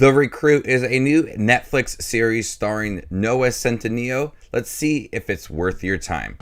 The Recruit is a new Netflix series starring Noah Centineo. Let's see if it's worth your time.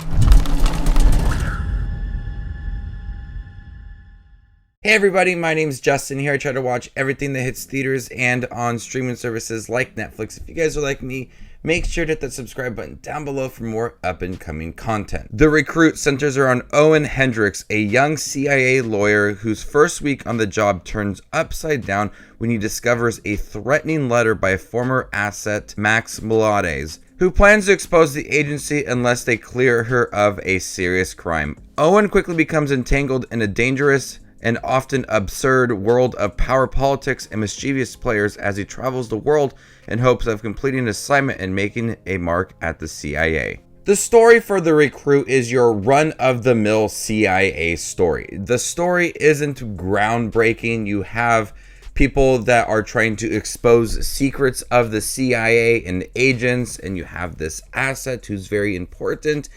Hey everybody, my name is Justin here. I try to watch everything that hits theaters and on streaming services like Netflix. If you guys are like me, make sure to hit that subscribe button down below for more up-and-coming content. The Recruit centers around Owen Hendricks, a young CIA lawyer whose first week on the job turns upside down when he discovers a threatening letter by a former asset, Max Meladze, who plans to expose the agency unless they clear her of a serious crime. Owen quickly becomes entangled in a dangerous and often absurd world of power politics and mischievous players as he travels the world in hopes of completing an assignment and making a mark at the CIA. The story for The Recruit is your run-of-the-mill CIA story. The story isn't groundbreaking. You have people that are trying to expose secrets of the CIA and agents, and you have this asset who's very important.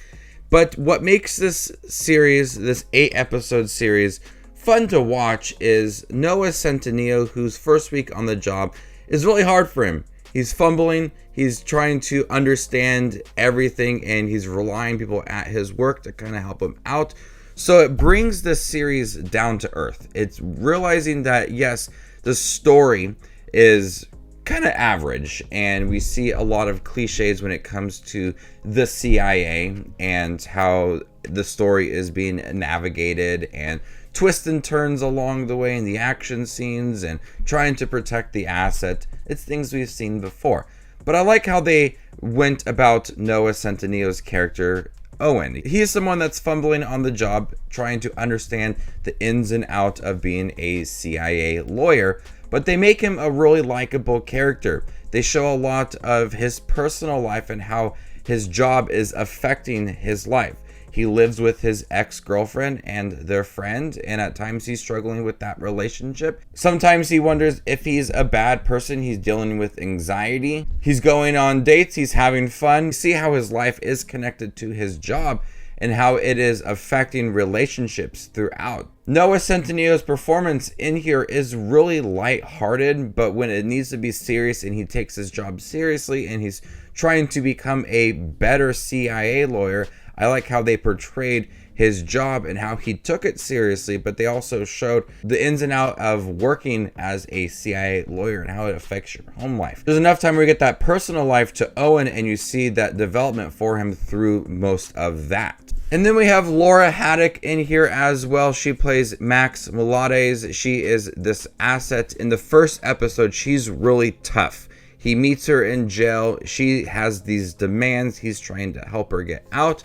But what makes this series, this 8-episode series, fun to watch is Noah Centineo, whose first week on the job is really hard for him. He's fumbling, he's trying to understand everything, and he's relying on people at his work to kind of help him out. So it brings the series down to earth. It's realizing that, yes, the story is kind of average, and we see a lot of cliches when it comes to the CIA and how the story is being navigated and twists and turns along the way in the action scenes and trying to protect the asset. It's things we've seen before. But I like how they went about Noah Centineo's character, Owen. He is someone that's fumbling on the job, trying to understand the ins and outs of being a CIA lawyer, but they make him a really likable character. They show a lot of his personal life and how his job is affecting his life. He lives with his ex-girlfriend and their friend, and at times he's struggling with that relationship. Sometimes he wonders if he's a bad person. He's dealing with anxiety. He's going on dates. He's having fun. You see how his life is connected to his job and how it is affecting relationships throughout. Noah Centineo's performance in here is really lighthearted, but when it needs to be serious and he takes his job seriously and he's trying to become a better CIA lawyer, I like how they portrayed his job and how he took it seriously, but they also showed the ins and outs of working as a CIA lawyer and how it affects your home life. There's enough time where you get that personal life to Owen and you see that development for him through most of that. And then we have Laura Haddock in here as well. She plays Max Meladze. She is this asset. In the first episode, she's really tough. He meets her in jail. She has these demands. He's trying to help her get out.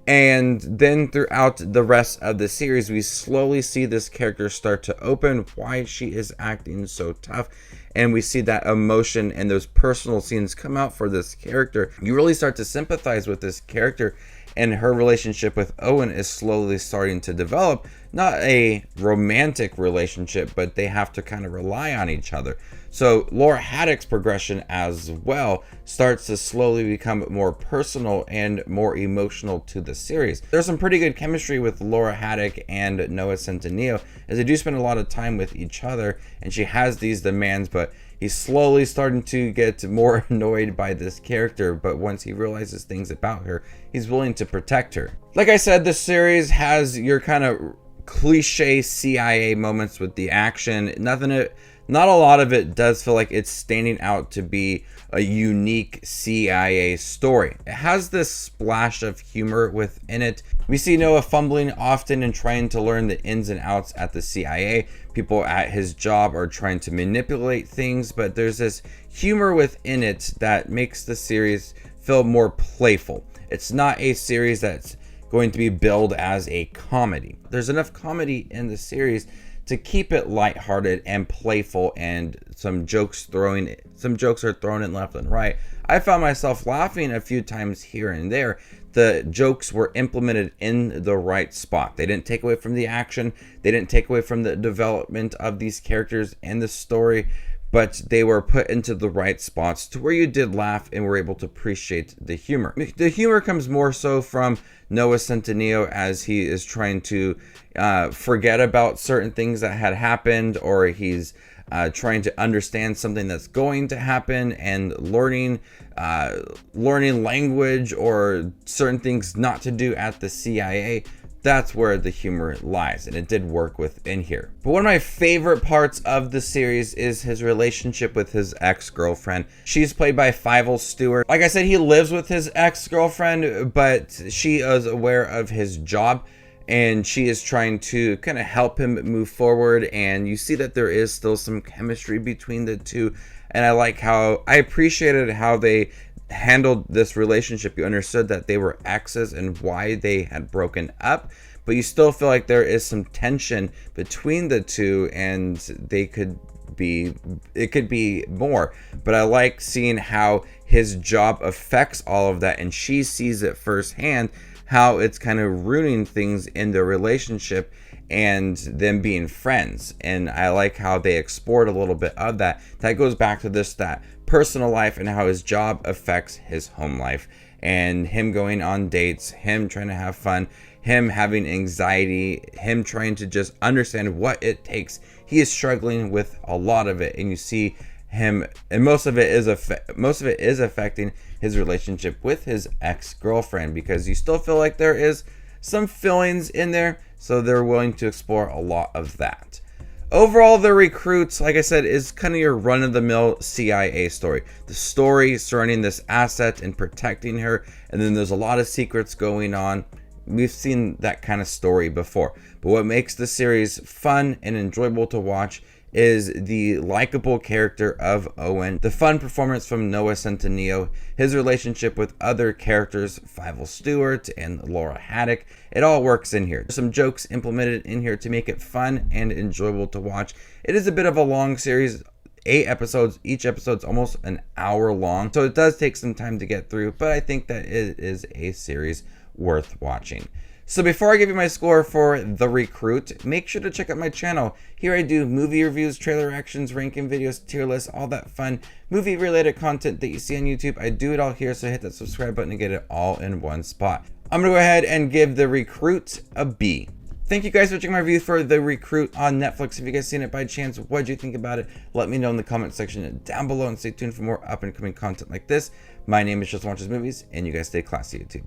And then throughout the rest of the series, we slowly see this character start to open why she is acting so tough. And we see that emotion and those personal scenes come out for this character. You really start to sympathize with this character, and her relationship with Owen is slowly starting to develop. Not a romantic relationship, but they have to kind of rely on each other. So Laura Haddock's progression as well starts to slowly become more personal and more emotional to the series. There's some pretty good chemistry with Laura Haddock and Noah Centineo, as they do spend a lot of time with each other, and she has these demands, but he's slowly starting to get more annoyed by this character. But once he realizes things about her, he's willing to protect her. Like I said, this series has your kind of cliche CIA moments with the action. Not a lot of it does feel like it's standing out to be a unique CIA story. It has this splash of humor within it. We see Noah fumbling often and trying to learn the ins and outs at the CIA. People at his job are trying to manipulate things, but there's this humor within it that makes the series feel more playful. It's not a series that's going to be billed as a comedy. There's enough comedy in the series to keep it lighthearted and playful, and some jokes are thrown in left and right. I found myself laughing a few times here and there. The jokes were implemented in the right spot. They didn't take away from the action. They didn't take away from the development of these characters and the story, but they were put into the right spots to where you did laugh and were able to appreciate the humor. The humor comes more so from Noah Centineo as he is trying to forget about certain things that had happened, or he's trying to understand something that's going to happen and learning language or certain things not to do at the CIA. That's where the humor lies, and it did work within here. But one of my favorite parts of the series is his relationship with his ex-girlfriend. She's played by Fivel Stewart. Like I said, he lives with his ex-girlfriend, but she is aware of his job, and she is trying to kind of help him move forward, and you see that there is still some chemistry between the two. And I appreciated how they handled this relationship. You understood that they were exes and why they had broken up, but you still feel like there is some tension between the two, and it could be more. But I like seeing how his job affects all of that, and she sees it firsthand, how it's kind of ruining things in their relationship and them being friends. And I like how they explored a little bit of that. That goes back to that personal life and how his job affects his home life, and him going on dates, him trying to have fun, him having anxiety, him trying to just understand what it takes. He is struggling with a lot of it, and you see him, and most of it is affecting his relationship with his ex-girlfriend, because you still feel like there is some feelings in there, so they're willing to explore a lot of that. Overall, The Recruits, like I said, is kind of your run-of-the-mill CIA story. The story surrounding this asset and protecting her, and then there's a lot of secrets going on. We've seen that kind of story before. But what makes the series fun and enjoyable to watch is the likable character of Owen, the fun performance from Noah Centineo, his relationship with other characters, Fivel Stewart and Laura Haddock. It all works in here. There's some jokes implemented in here to make it fun and enjoyable to watch. It is a bit of a long series, 8 episodes. Each episode's almost an hour long, so it does take some time to get through, but I think that it is a series worth watching. So before I give you my score for The Recruit, make sure to check out my channel. Here I do movie reviews, trailer reactions, ranking videos, tier lists, all that fun movie related content that you see on YouTube. I do it all here, so hit that subscribe button to get it all in one spot. I'm going to go ahead and give The Recruit a B. Thank you guys for checking my review for The Recruit on Netflix. If you guys seen it by chance, what do you think about it? Let me know in the comment section down below, and stay tuned for more up and coming content like this. My name is Just Watches Movies, and you guys stay classy, YouTube.